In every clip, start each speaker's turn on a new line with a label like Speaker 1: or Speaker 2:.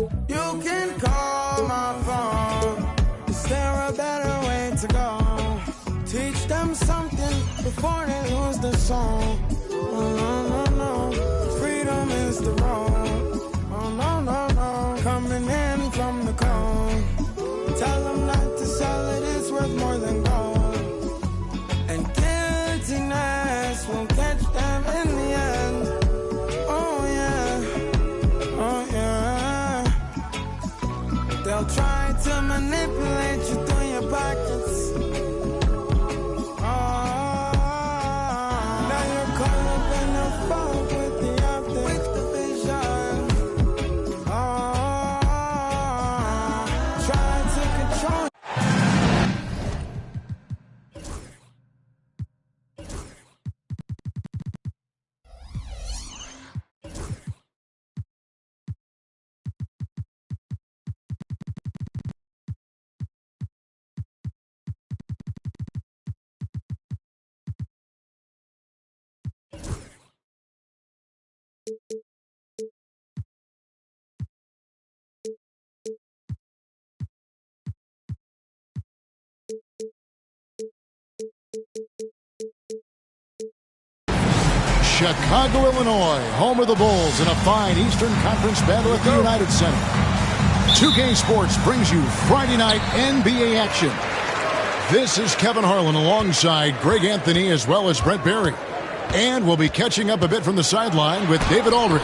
Speaker 1: You can call my phone. Is there a better way to go? Teach them something before they lose the song. Oh, no, no, no. Freedom is the road. Oh, no, no, no. Coming in from the cold. Tell them not to sell it, it's worth more than gold. And guiltiness will catch them in the end. Oh, yeah. Oh, yeah. They'll try to manipulate you through your pockets.
Speaker 2: Chicago, Illinois, home of the Bulls in a fine Eastern Conference battle at the United Center. 2K Sports brings you Friday night NBA action. This is Kevin Harlan alongside Greg Anthony as well as Brett Barry. And we'll be catching up a bit from the sideline with David Aldridge.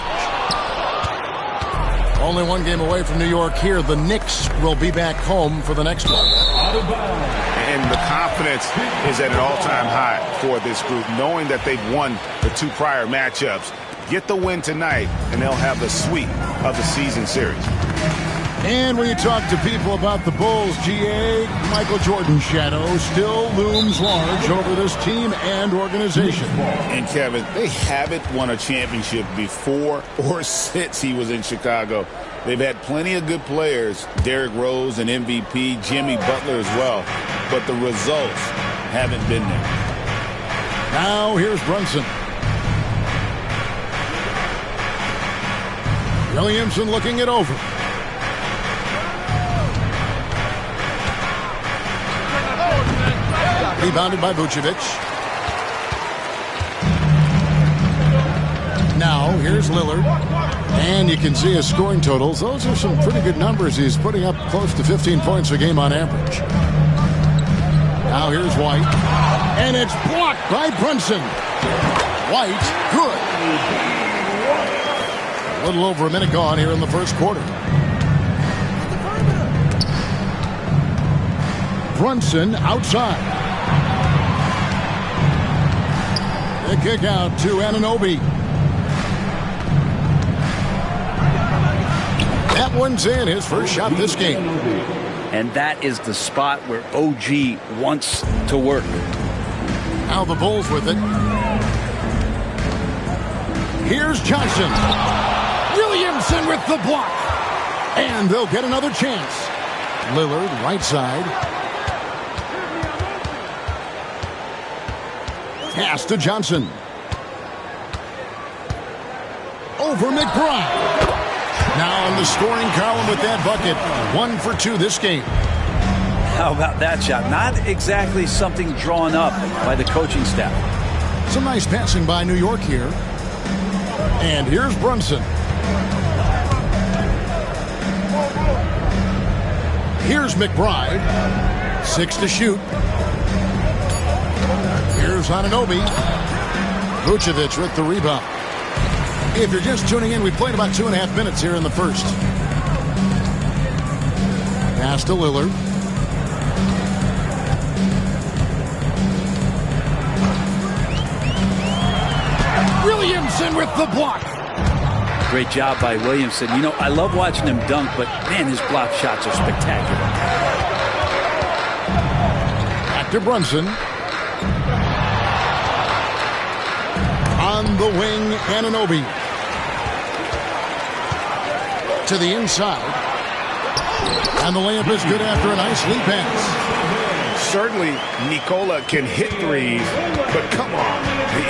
Speaker 2: Only one game away from New York here. The Knicks will be back home for the next one.
Speaker 3: And the confidence is at an all-time high for this group, knowing that they've won the two prior matchups. Get the win tonight, and they'll have the sweep of the season series.
Speaker 2: And when you talk to people about the Bulls, GA, Michael Jordan's shadow still looms large over this team and organization.
Speaker 3: And, Kevin, they haven't won a championship before or since he was in Chicago. They've had plenty of good players, Derrick Rose and MVP, Jimmy Butler as well, but the results haven't been there.
Speaker 2: Now here's Brunson. Williamson looking it over. Rebounded by Vucevic. Now here's Lillard. And you can see his scoring totals. Those are some pretty good numbers. He's putting up close to 15 points a game on average. Now here's White. And it's blocked by Brunson. White, good. A little over a minute gone here in the first quarter. Brunson outside. The kick out to Anunoby. That one's in, his first shot this game.
Speaker 4: And that is the spot where OG wants to work.
Speaker 2: Now the Bulls with it. Here's Johnson. Williamson with the block. And they'll get another chance. Lillard, right side. Pass to Johnson. Over McBride. Now in the scoring column with that bucket. 1 for 2 this game.
Speaker 4: How about that shot? Not exactly something drawn up by the coaching staff.
Speaker 2: Some nice passing by New York here. And here's Brunson. Here's McBride. 6 to shoot. Here's Anunoby. Vucevic with the rebound. If you're just tuning in, we played about 2.5 minutes here in the first. Pass to Lillard. Williamson with the block.
Speaker 4: Great job by Williamson. You know, I love watching him dunk, but man, his block shots are spectacular.
Speaker 2: Back to Brunson. On the wing, Anunoby. To the inside. And the layup is good after a nice lead pass.
Speaker 3: Certainly, Nikola can hit threes, but come on.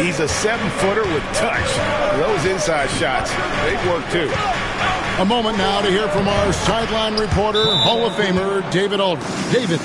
Speaker 3: He's a 7-footer with touch. Those inside shots, they work too.
Speaker 2: A moment now to hear from our sideline reporter, Hall of Famer David Aldridge. David.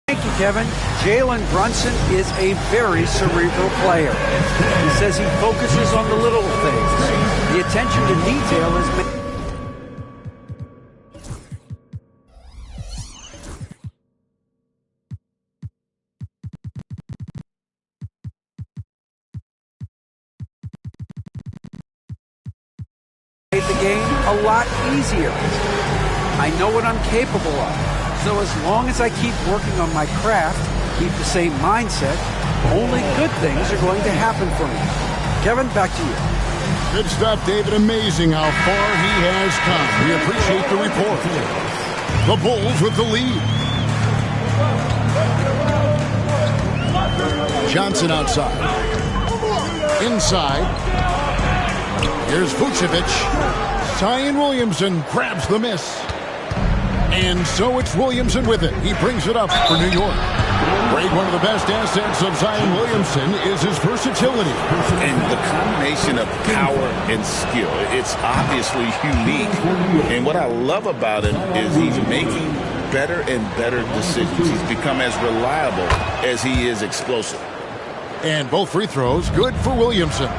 Speaker 5: Thank you, Kevin. Jalen Brunson is a very cerebral player. He says he focuses on the little things. The attention to detail is made the game a lot easier. I know what I'm capable of. So as long as I keep working on my craft, keep the same mindset, only good things are going to happen for me. Kevin, back to you.
Speaker 2: Good stuff, David. Amazing how far he has come. We appreciate the report. The Bulls with the lead. Johnson outside. Inside. Here's Vucevic. Zion Williamson grabs the miss. And so it's Williamson with it. He brings it up for New York. Great, one of the best assets of Zion Williamson is his versatility.
Speaker 3: And the combination of power and skill, it's obviously unique. And what I love about him is he's making better and better decisions. He's become as reliable as he is explosive.
Speaker 2: And both free throws good for Williamson.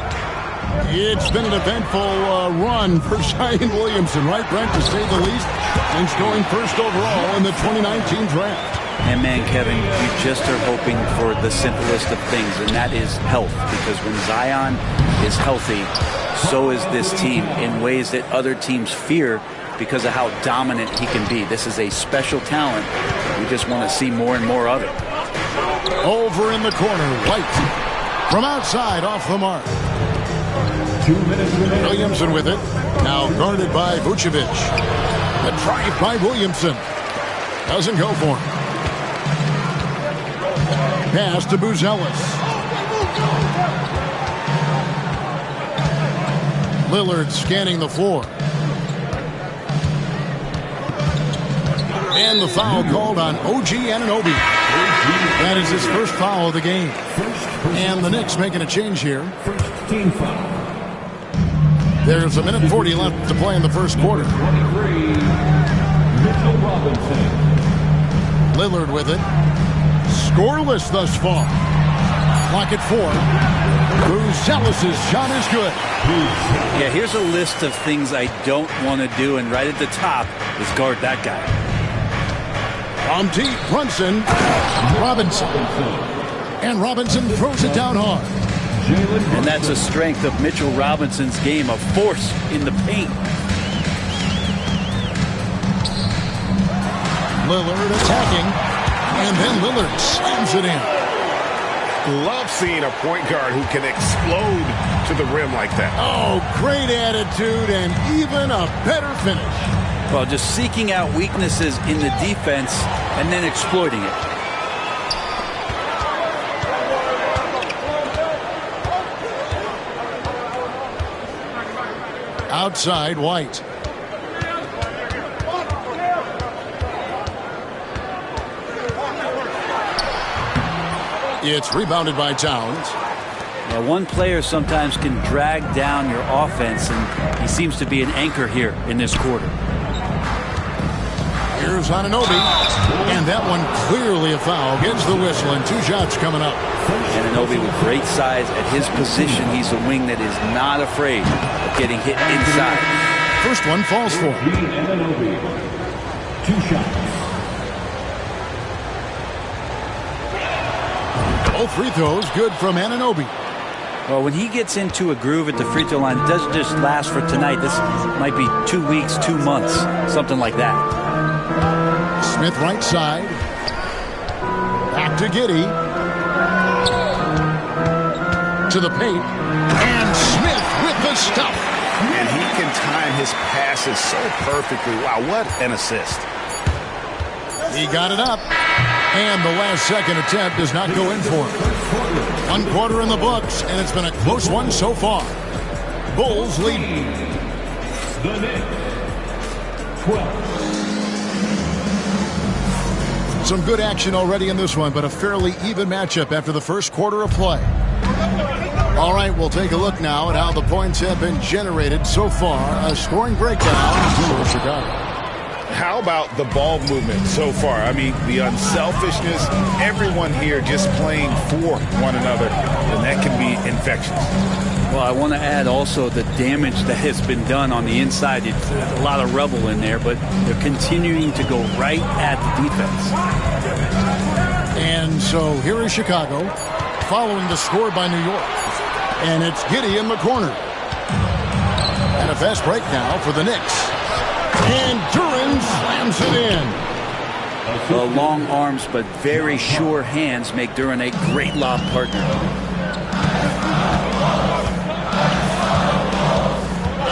Speaker 2: It's been an eventful run for Zion Williamson, right, Brent, to say the least, since going first overall in the 2019 draft.
Speaker 4: And man, Kevin, you just are hoping for the simplest of things, and that is health. Because when Zion is healthy, so is this team in ways that other teams fear because of how dominant he can be. This is a special talent. We just want to see more and more of it.
Speaker 2: Over in the corner, White from outside off the mark.
Speaker 6: 2 minutes remaining.
Speaker 2: Williamson with it. Now guarded by Vucevic. A drive by Williamson. Doesn't go for him. Pass to Buzelis. Lillard scanning the floor. And the foul called on OG Anunoby. That is his first foul of the game. And the Knicks making a change here.
Speaker 6: First team foul.
Speaker 2: There's a minute 40 left to play in the first quarter.
Speaker 6: 23, Mitchell Robinson.
Speaker 2: Lillard with it. Scoreless thus far. Clock at 4. Buzelis' shot is good.
Speaker 4: Yeah, here's a list of things I don't want to do, and right at the top is guard that guy.
Speaker 2: From deep, Brunson. Robinson. And Robinson throws it down hard.
Speaker 4: And that's a strength of Mitchell Robinson's game, of force in the paint.
Speaker 2: Lillard attacking. And then Lillard slams it in.
Speaker 7: Love seeing a point guard who can explode to the rim like that.
Speaker 2: Oh, great attitude and even a better finish.
Speaker 4: Well, just seeking out weaknesses in the defense and then exploiting it.
Speaker 2: Outside, White. It's rebounded by Towns.
Speaker 4: Yeah, one player sometimes can drag down your offense, and he seems to be an anchor here in this quarter.
Speaker 2: Here's Anunoby, and that one clearly a foul. Gets the whistle, and 2 shots coming up.
Speaker 4: Anunoby with great size at his position. He's a wing that is not afraid of getting hit inside.
Speaker 2: First one falls for him.
Speaker 6: Anunoby. 2 shots.
Speaker 2: Both free throws good from Anunoby.
Speaker 4: Well, when he gets into a groove at the free throw line, it doesn't just last for tonight. This might be 2 weeks, 2 months, something like that.
Speaker 2: Smith right side. Back to Giddey. To the paint. And Smith with the stuff.
Speaker 3: And he can time his passes so perfectly. Wow, what an assist.
Speaker 2: He got it up. And the last second attempt does not go in for him. 1 quarter in the books, and it's been a close one so far. Bulls lead.
Speaker 6: The Knicks. 12.
Speaker 2: Some good action already in this one, but a fairly even matchup after the first quarter of play. All right, we'll take a look now at how the points have been generated so far. A scoring breakdown for Chicago.
Speaker 3: How about the ball movement so far? I mean, the unselfishness, everyone here just playing for one another, and that can be infectious.
Speaker 4: Well, I want to add also the damage that has been done on the inside. It's a lot of rubble in there, but they're continuing to go right at the defense.
Speaker 2: And so here is Chicago following the score by New York. And it's Giddey in the corner. And a fast break now for the Knicks. And Duran slams it in.
Speaker 4: Well, long arms but very sure hands make Duran a great lob partner.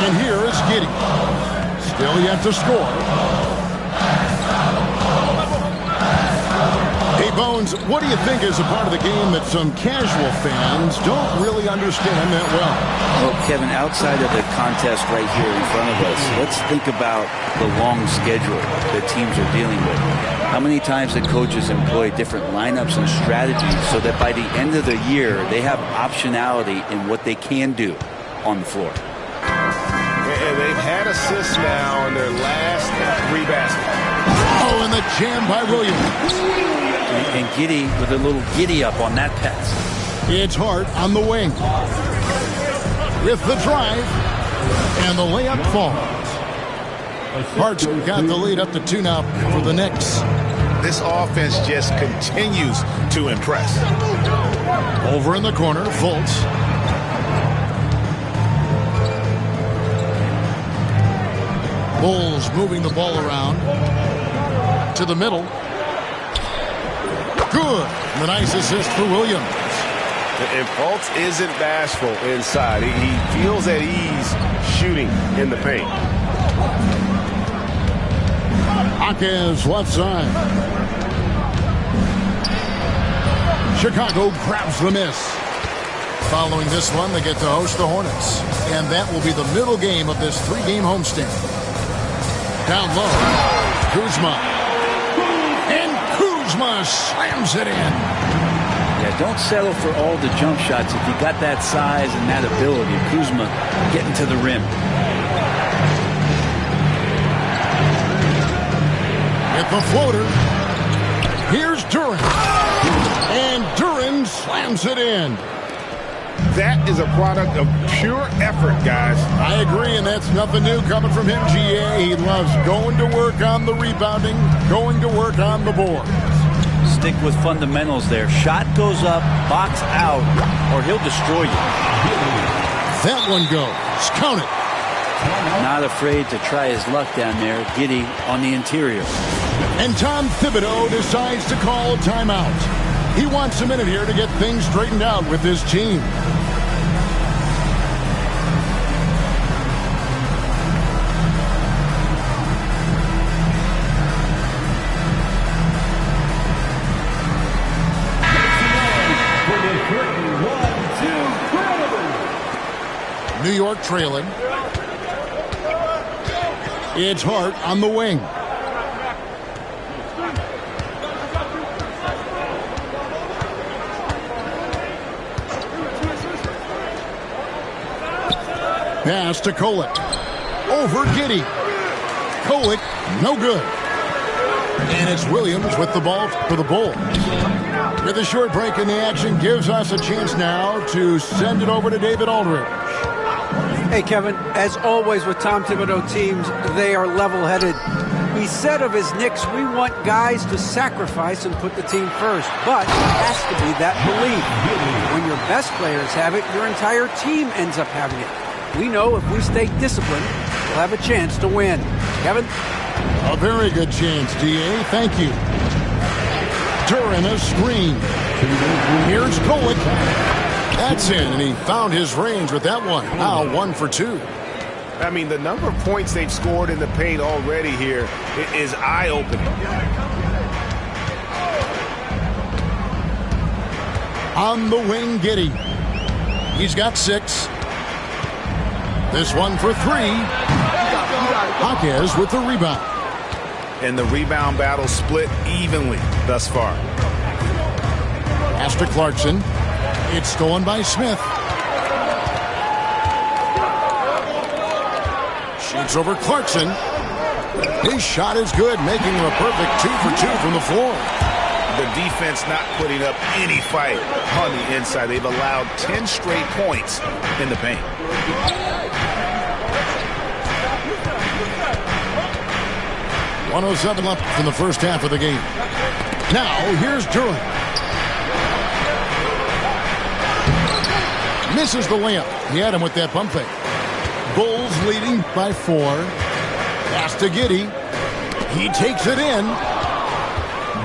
Speaker 2: And here is Giddey. Still yet to score. Hey, Bones, what do you think is a part of the game that some casual fans don't really understand that well?
Speaker 4: Well, Kevin, outside of the contest right here in front of us, let's think about the long schedule that teams are dealing with. How many times the coaches employ different lineups and strategies so that by the end of the year, they have optionality in what they can do on the floor.
Speaker 7: And they've had assists now in their last 3 baskets.
Speaker 2: Oh, and the jam by Williams.
Speaker 4: And Giddey with a little giddy up on that pass.
Speaker 2: It's Hart on the wing. With the drive. And the layup falls. Hart's got the lead up to 2 now for the Knicks.
Speaker 3: This offense just continues to impress.
Speaker 2: Over in the corner, Fultz. Bulls moving the ball around. To the middle. Good. The nice assist for Williams.
Speaker 7: And Fultz isn't bashful inside. He feels at ease shooting in the paint.
Speaker 2: Akez left side. Chicago grabs the miss. Following this one, they get to host the Hornets. And that will be the middle game of this 3-game homestand. Down low. Kuzma. And Kuzma slams it in.
Speaker 4: Yeah, don't settle for all the jump shots if you got that size and that ability. Kuzma getting to the rim.
Speaker 2: At the floater. Here's Duran. And Duran slams it in.
Speaker 7: That is a product of pure effort, guys.
Speaker 2: I agree, and that's nothing new coming from him, GA. He loves going to work on the rebounding, going to work on the board.
Speaker 4: Stick with fundamentals there. Shot goes up, box out, or he'll destroy you.
Speaker 2: That one goes. Count it.
Speaker 4: Not afraid to try his luck down there. Giddey on the interior.
Speaker 2: And Tom Thibodeau decides to call a timeout. He wants a minute here to get things straightened out with his team. New York trailing. It's Hart on the wing. Pass to Kolek. Over Giddey. Kolek, no good. And it's Williams with the ball for the Bulls. With a short break in the action, gives us a chance now to send it over to David Aldridge.
Speaker 5: Hey, Kevin, as always with Tom Thibodeau teams, they are level-headed. He said of his Knicks, we want guys to sacrifice and put the team first. But it has to be that belief. When your best players have it, your entire team ends up having it. We know if we stay disciplined, we'll have a chance to win. Kevin?
Speaker 2: A very good chance, DA. Thank you. Duran a screen. Here's Kolek. That's in, and he found his range with that one. Now 1 for 2.
Speaker 7: I mean, the number of points they've scored in the paint already here is eye-opening.
Speaker 2: On the wing, Giddey. He's got 6. This one for 3. Jaquez with the rebound.
Speaker 3: And the rebound battle split evenly thus far.
Speaker 2: Pass to Clarkson. It's stolen by Smith. Shoots over Clarkson. His shot is good, making him a perfect 2 for 2 from the floor.
Speaker 3: The defense not putting up any fight on the inside. They've allowed 10 straight points in the paint.
Speaker 2: .107 left in the first half of the game. Now, here's Durant. Misses the layup. He had him with that pump fake. Bulls leading by 4. Pass to Giddey. He takes it in.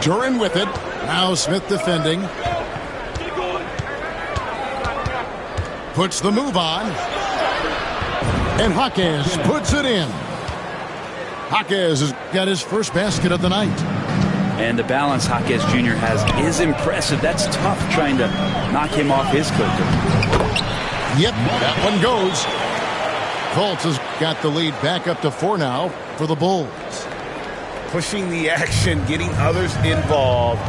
Speaker 2: Durant with it. Now Smith defending. Puts the move on. And Jaquez puts it in. Jaquez has got his first basket of the night.
Speaker 4: And the balance Jaquez Jr. has is impressive. That's tough trying to knock him off his clicker.
Speaker 2: Yep, that one goes. Fultz has got the lead back up to 4 now for the Bulls.
Speaker 3: Pushing the action, getting others involved.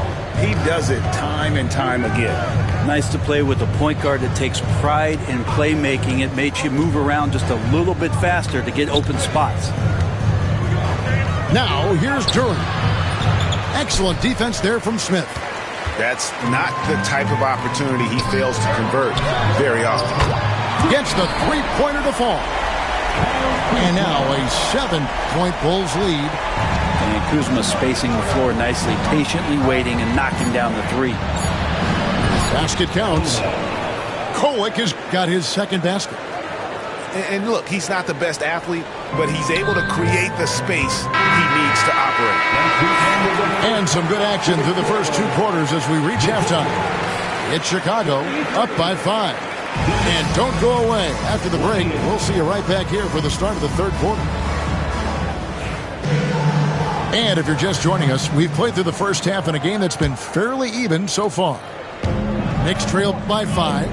Speaker 3: He does it time and time again.
Speaker 4: Nice to play with a point guard that takes pride in playmaking. It makes you move around just a little bit faster to get open spots.
Speaker 2: Now, here's Durant. Excellent defense there from Smith.
Speaker 3: That's not the type of opportunity he fails to convert very often.
Speaker 2: Gets the three-pointer to fall. And now a 7-point Bulls lead.
Speaker 4: And Kuzma spacing the floor nicely, patiently waiting and knocking down the 3.
Speaker 2: Basket counts. Kolek has got his second basket.
Speaker 3: And look, he's not the best athlete, but he's able to create the space he needs to operate.
Speaker 2: And some good action through the first 2 quarters as we reach halftime. It's Chicago up by 5. And don't go away. After the break, we'll see you right back here for the start of the third quarter. And if you're just joining us, we've played through the first half in a game that's been fairly even so far. Knicks trail by 5.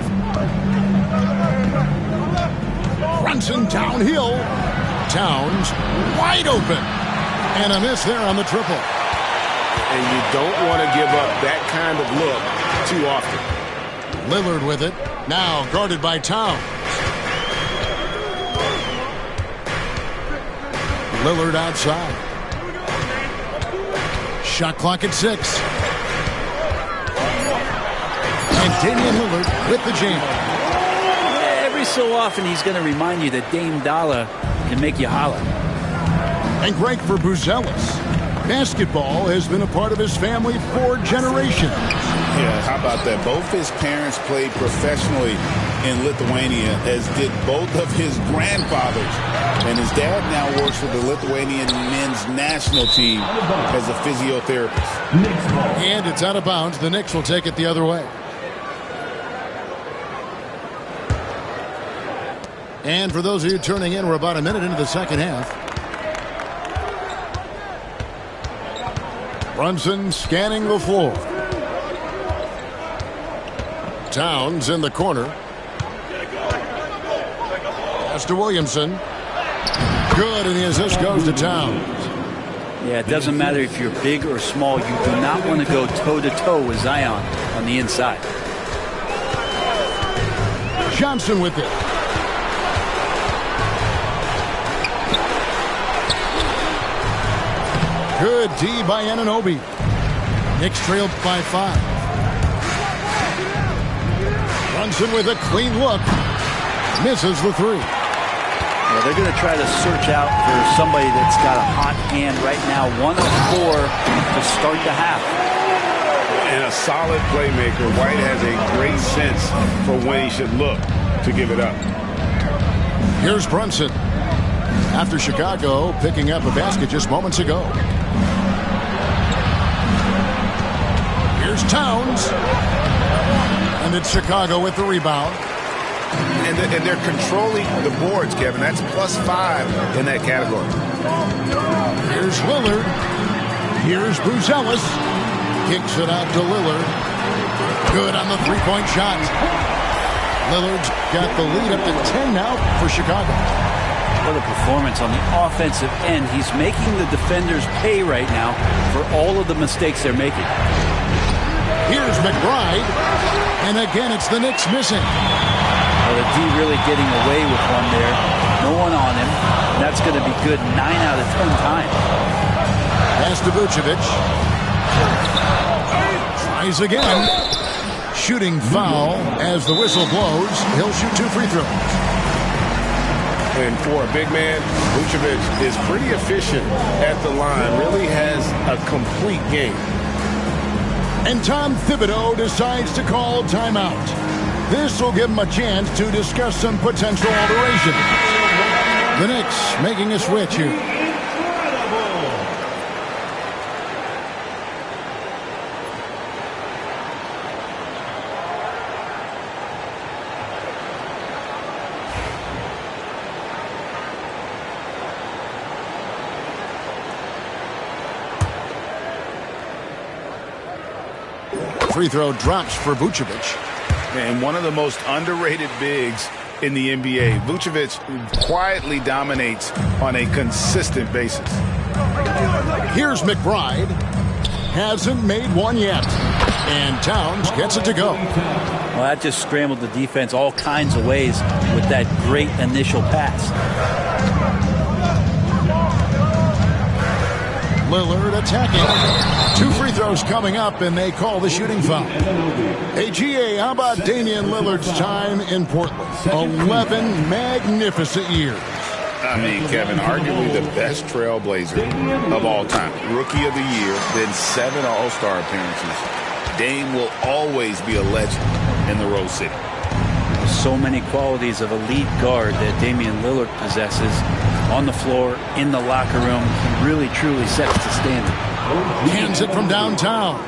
Speaker 2: Brunson downhill. Towns wide open. And a miss there on the triple.
Speaker 7: And you don't want to give up that kind of look too often.
Speaker 2: Lillard with it. Now guarded by Towns. Lillard outside. Shot clock at 6. And Damian Lillard with the jam.
Speaker 4: Every so often he's going to remind you that Dame Dollar can make you holler.
Speaker 2: And great for Buzelis. Basketball has been a part of his family for generations.
Speaker 3: Yeah, how about that? Both his parents played professionally in Lithuania, as did both of his grandfathers. And his dad now works for the Lithuanian men's national team as a physiotherapist.
Speaker 2: And it's out of bounds. The Knicks will take it the other way. And for those of you turning in, we're about a minute into the second half. Brunson scanning the floor. Towns in the corner. Pass to Williamson. Good, and the assist goes to Towns.
Speaker 4: Yeah, it doesn't matter if you're big or small. You do not want to go toe-to-toe with Zion on the inside.
Speaker 2: Johnson with it. Good D by Anunoby. Knicks trailed by 5. Brunson with a clean look. Misses the 3.
Speaker 4: Well, they're going to try to search out for somebody that's got a hot hand right now. 1 of 4 to start the half.
Speaker 7: And a solid playmaker. White has a great sense for when he should look to give it up.
Speaker 2: Here's Brunson. After Chicago picking up a basket just moments ago. Here's Towns. And it's Chicago with the rebound.
Speaker 3: And they're controlling the boards, Kevin. That's +5 in that category.
Speaker 2: Here's Lillard. Here's Buzelis. Kicks it out to Lillard. Good on the three-point shot. Lillard's got the lead up to 10 now for Chicago.
Speaker 4: What a performance on the offensive end. He's making the defenders pay right now for all of the mistakes they're making.
Speaker 2: Here's McBride. And again, it's the Knicks missing.
Speaker 4: Well, the D really getting away with one there. No one on him. That's going to be good 9 out of 10 times.
Speaker 2: Pass to Vucevic. Tries again. Shooting foul as the whistle blows. He'll shoot 2 free throws.
Speaker 7: And for a big man, Vucevic is pretty efficient at the line. Really has a complete game.
Speaker 2: And Tom Thibodeau decides to call timeout. This will give him a chance to discuss some potential alterations. The Knicks making a switch here. Free throw drops for Vucevic.
Speaker 3: And one of the most underrated bigs in the NBA. Vucevic quietly dominates on a consistent basis.
Speaker 2: Here's McBride. Hasn't made one yet. And Towns gets it to go.
Speaker 4: Well, that just scrambled the defense all kinds of ways with that great initial pass.
Speaker 2: Lillard attacking. 2 free throws coming up, and they call the shooting foul. Hey, GA, how about Damian Lillard's time in Portland? 11 magnificent years.
Speaker 3: I mean, Kevin, arguably the best trailblazer of all time. Rookie of the year, then 7 All-Star appearances. Dame will always be a legend in the Rose City.
Speaker 4: So many qualities of elite guard that Damian Lillard possesses on the floor, in the locker room. He really, truly sets the standard.
Speaker 2: Hands it from downtown.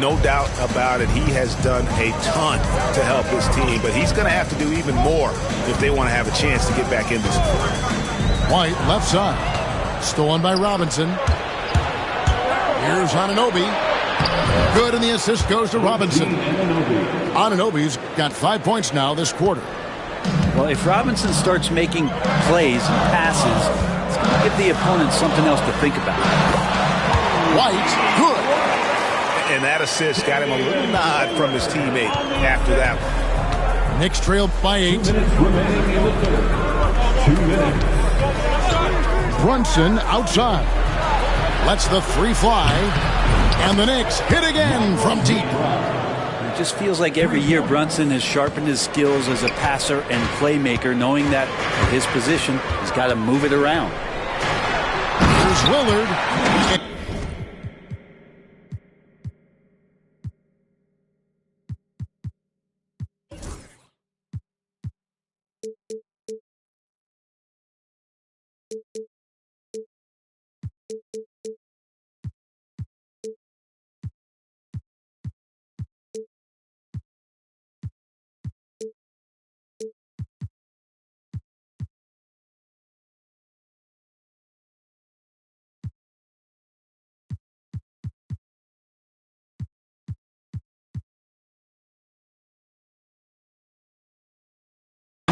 Speaker 3: No doubt about it. He has done a ton to help his team, but he's going to have to do even more if they want to have a chance to get back in this.
Speaker 2: White, left side. Stolen by Robinson. Here's Anunoby. Good, and the assist goes to Robinson. Anunoby's got 5 points now this quarter.
Speaker 4: Well, if Robinson starts making plays and passes, it's going to give the opponent something else to think about.
Speaker 2: White, good.
Speaker 3: And that assist got him a little nod from his teammate after that one.
Speaker 2: Knicks trail by 8.
Speaker 6: 2 minutes remaining in the third. 2 minutes.
Speaker 2: Brunson outside. Lets the 3 fly. And the Knicks hit again from deep.
Speaker 4: It just feels like every year Brunson has sharpened his skills as a passer and playmaker, knowing that at his position, he's got to move it around.
Speaker 2: Here's Lillard.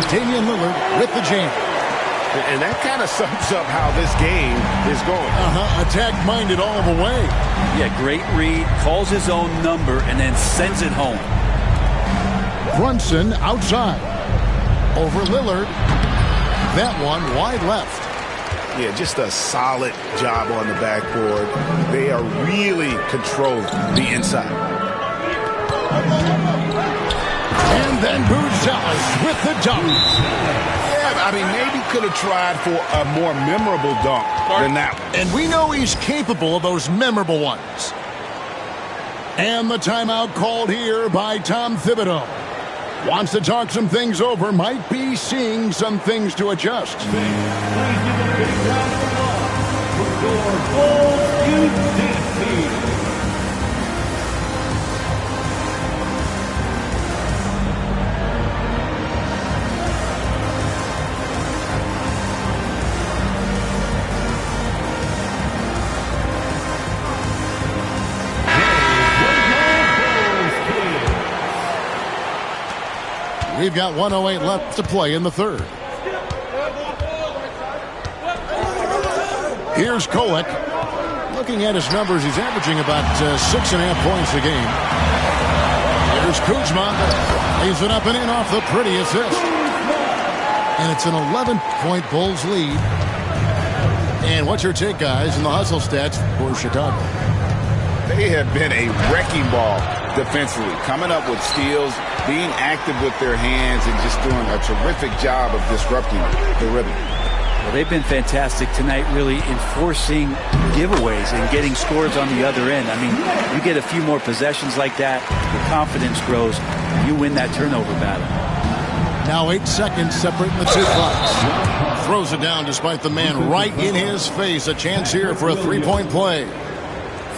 Speaker 2: Damian Lillard with the jam.
Speaker 7: And that kind of sums up how this game is going.
Speaker 2: Attack-minded all the way.
Speaker 4: Yeah, great read, calls his own number, and then sends it home.
Speaker 2: Brunson outside. Over Lillard. That one wide left.
Speaker 3: Yeah, just a solid job on the backboard. They are really controlling the inside.
Speaker 2: And then Buzelis with the dunk.
Speaker 3: Yeah, I mean, maybe could have tried for a more memorable dunk than that one.
Speaker 2: And we know he's capable of those memorable ones. And the timeout called here by Tom Thibodeau. Wants to talk some things over, might be seeing some things to adjust.
Speaker 6: Please give a big round of applause for your all-you-did team.
Speaker 2: We've got 1:08 left to play in the third. Here's Kolek. Looking at his numbers, he's averaging about 6.5 points a game. Here's Kuzma. Leaves it up and in off the pretty assist. And it's an 11-point Bulls lead. And what's your take, guys, in the hustle stats for Chicago?
Speaker 3: They have been a wrecking ball defensively, coming up with steals, being active with their hands, and just doing a terrific job of disrupting the rhythm.
Speaker 4: Well, they've been fantastic tonight, really enforcing giveaways and getting scores on the other end. I mean, you get a few more possessions like that, your confidence grows, and you win that turnover battle.
Speaker 2: Now 8 seconds separating the two clocks. Throws it down despite the man right in his face. A chance here for a three-point play.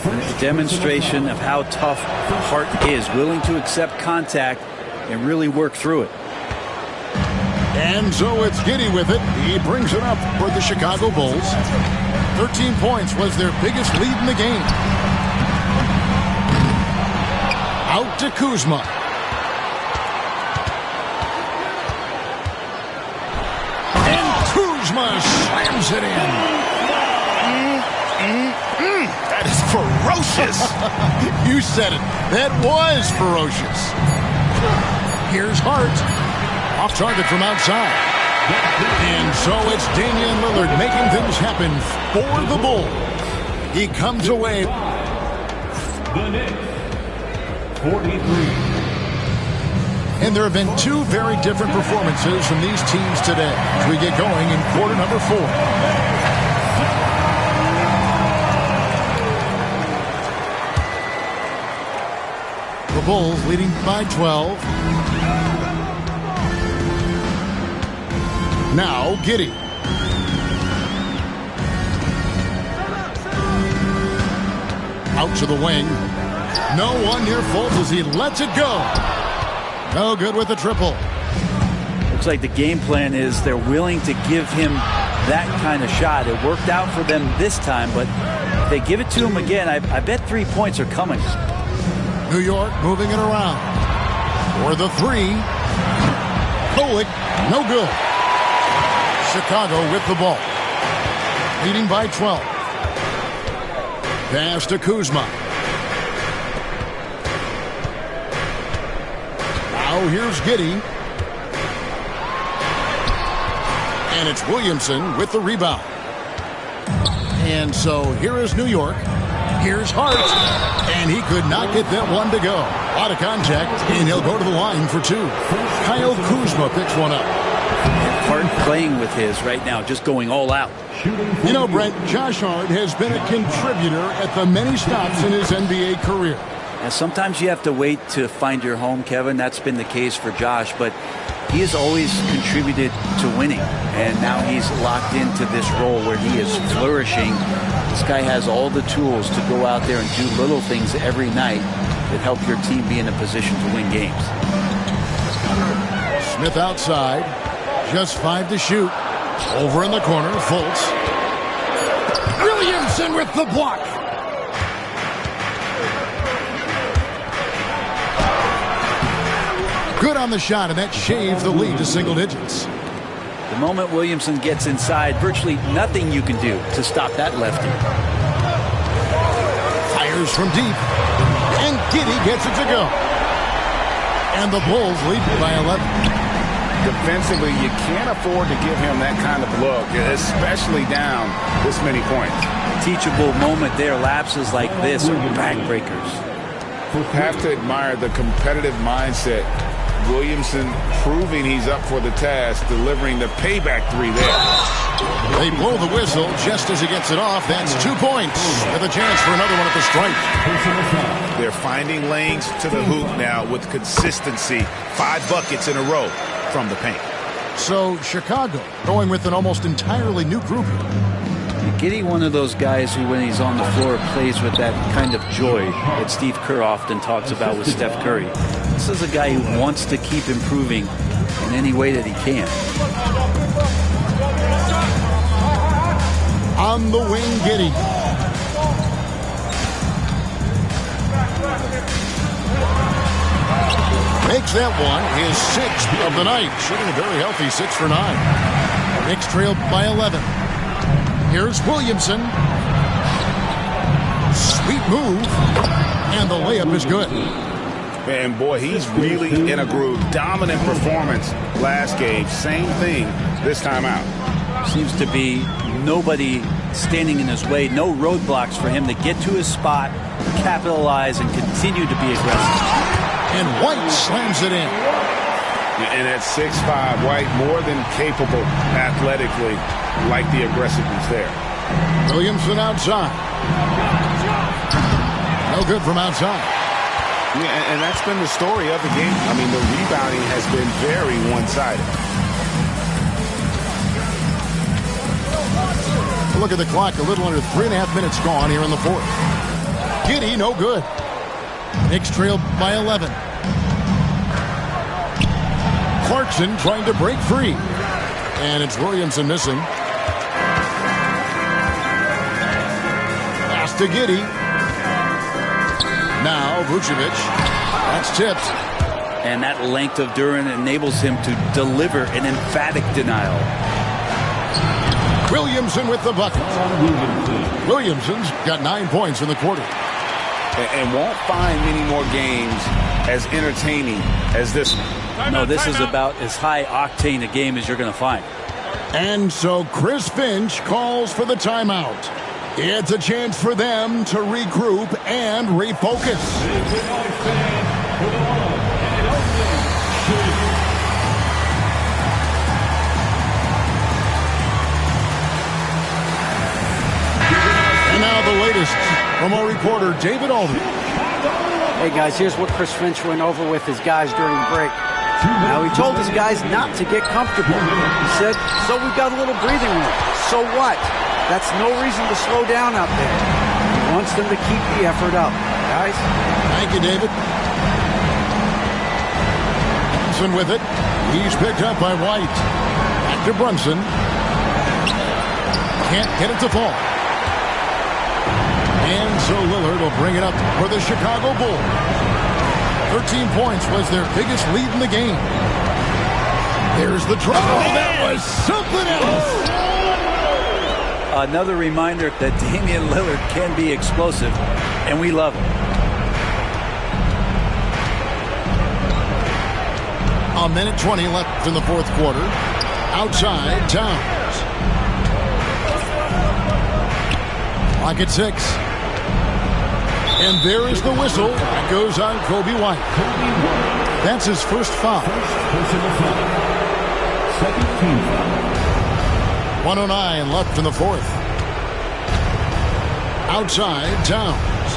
Speaker 4: A demonstration of how tough Hart is, willing to accept contact and really work through it.
Speaker 2: And so it's Giddey with it. He brings it up for the Chicago Bulls. 13 points was their biggest lead in the game. Out to Kuzma. And Kuzma slams it in.
Speaker 3: That is ferocious.
Speaker 2: You said it. That was ferocious. Here's Hart. Off target from outside. And so it's Damian Lillard making things happen for the Bulls. He comes away.
Speaker 6: The Knicks, 43.
Speaker 2: And there have been two very different performances from these teams today as we get going in quarter number 4. The Bulls leading by 12. Now Giddey. Out to the wing. No one near fault as he lets it go. No good with the triple.
Speaker 4: Looks like the game plan is they're willing to give him that kind of shot. It worked out for them this time, but if they give it to him again, I bet 3 points are coming.
Speaker 2: New York moving it around. For the three. Kolek, no good. Chicago with the ball. Leading by 12. Pass to Kuzma. Now here's Giddey. And it's Williamson with the rebound. And so here is New York. Here's Hart. And he could not get that one to go. Out of contact, and he'll go to the line for two. Kyle Kuzma picks one up.
Speaker 4: Hart playing with his right now, just going all out.
Speaker 2: You know, Brent, Josh Hart has been a contributor at the many stops in his NBA career.
Speaker 4: And sometimes you have to wait to find your home, Kevin. That's been the case for Josh, but he has always contributed to winning. And now he's locked into this role where he is flourishing. This guy has all the tools to go out there and do little things every night that help your team be in a position to win games.
Speaker 2: Smith outside. Just 5 to shoot. Over in the corner, Fultz. Williamson with the block. Good on the shot, and that shaves the lead to single digits.
Speaker 4: The moment Williamson gets inside, virtually nothing you can do to stop that lefty.
Speaker 2: Fires from deep. And Giddey gets it to go. And the Bulls lead by 11.
Speaker 3: Defensively, you can't afford to give him that kind of look, especially down this many points.
Speaker 4: Teachable moment there. Lapses like this are backbreakers.
Speaker 3: Have to admire the competitive mindset. Williamson proving he's up for the task, delivering the payback three there.
Speaker 2: They blow the whistle just as he gets it off. That's 2 points with a chance for another one at the stripe.
Speaker 3: They're finding lanes to the hoop now with consistency. 5 buckets in a row from the paint.
Speaker 2: So Chicago going with an almost entirely new group here.
Speaker 4: Giddey, one of those guys who, when he's on the floor, plays with that kind of joy that Steve Kerr often talks about with Steph Curry. This is a guy who wants to keep improving in any way that he can.
Speaker 2: On the wing, Giddey. Makes that one his 6th of the night. Shooting a very healthy 6 for 9. Knicks trail by 11. Here's Williamson. Sweet move. And the layup is good.
Speaker 3: And boy, he's really in a groove. Dominant performance last game. Same thing this time out.
Speaker 4: Seems to be nobody standing in his way. No roadblocks for him to get to his spot, capitalize, and continue to be aggressive.
Speaker 2: And White slams it in.
Speaker 3: And at 6'5", White more than capable athletically, like the aggressiveness there.
Speaker 2: Williamson outside. No good from outside.
Speaker 3: Yeah, and that's been the story of the game. I mean, the rebounding has been very one-sided.
Speaker 2: Look at the clock. A little under 3.5 minutes gone here in the 4th. Giddey, no good. Knicks trail by 11. Clarkson trying to break free. And it's Williamson missing. Pass to Giddey. Now Vucevic. That's tipped.
Speaker 4: And that length of Duren enables him to deliver an emphatic denial.
Speaker 2: Williamson with the bucket. Williamson's got 9 points in the quarter.
Speaker 3: And won't find many more games as entertaining as this one.
Speaker 4: No, this is about as high octane a game as you're going to find.
Speaker 2: And so Chris Finch calls for the timeout. It's a chance for them to regroup and refocus. And now the latest from our reporter, David Aldridge.
Speaker 5: Hey, guys, here's what Chris Finch went over with his guys during the break. Now, he told his guys not to get comfortable. He said, so we've got a little breathing room. So what? That's no reason to slow down out there. He wants them to keep the effort up. Guys?
Speaker 2: Thank you, David. Brunson with it. He's picked up by White. Back to Brunson. Can't get it to fall. And so Lillard will bring it up for the Chicago Bulls. 13 points was their biggest lead in the game. Here's the drop. Oh, that was something else.
Speaker 4: Another reminder that Damian Lillard can be explosive, and we love him.
Speaker 2: A minute 20 left in the 4th quarter. Outside, Towns. Clock at 6. And there is the whistle. It goes on Kobe White. That's his first foul. 109 left in the 4th. Outside, Towns.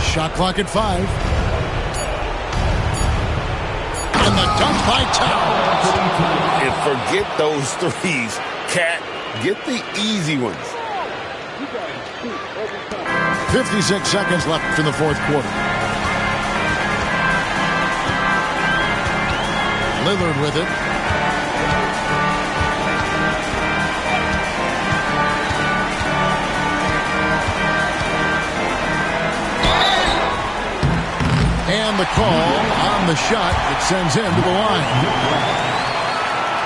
Speaker 2: Shot clock at 5. And the dunk by Towns.
Speaker 3: And forget those threes, Cat. Get the easy ones.
Speaker 2: 56 seconds left in the 4th quarter. Lillard with it. And the call on the shot that sends him to the line.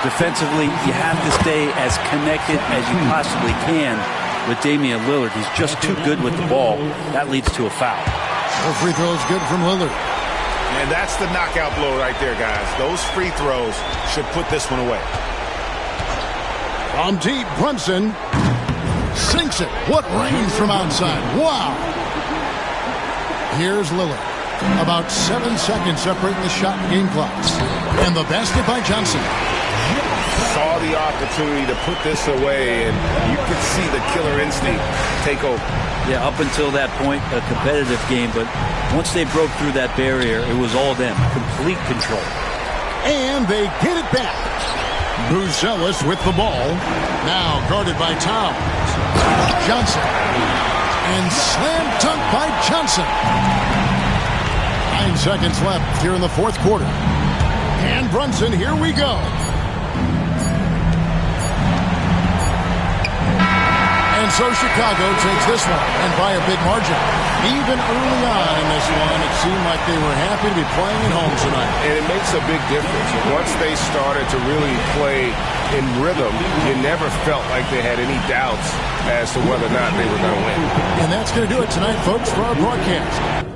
Speaker 4: Defensively, you have to stay as connected as you possibly can with Damian Lillard. He's just too good with the ball. That leads to a foul.
Speaker 2: No free throws good from Lillard.
Speaker 3: And that's the knockout blow right there, guys. Those free throws should put this one away.
Speaker 2: From deep, Brunson sinks it. What range from outside. Wow. Here's Lillard. About 7 seconds separating the shot and game clocks. And the basket by Johnson.
Speaker 3: Saw the opportunity to put this away, and you could see the killer instinct take over.
Speaker 4: Yeah, up until that point, a competitive game, but once they broke through that barrier, it was all them. Complete control.
Speaker 2: And they get it back. Buzelis with the ball. Now guarded by Towns. Johnson. And slam dunk by Johnson. 9 seconds left here in the 4th quarter. And Brunson, here we go. And And so Chicago takes this one, and by a big margin. Even early on in this one, it seemed like they were happy to be playing at home tonight.
Speaker 7: And it makes a big difference. Once they started to really play in rhythm, you never felt like they had any doubts as to whether or not they were going to win.
Speaker 2: And that's going to do it tonight, folks, for our broadcast.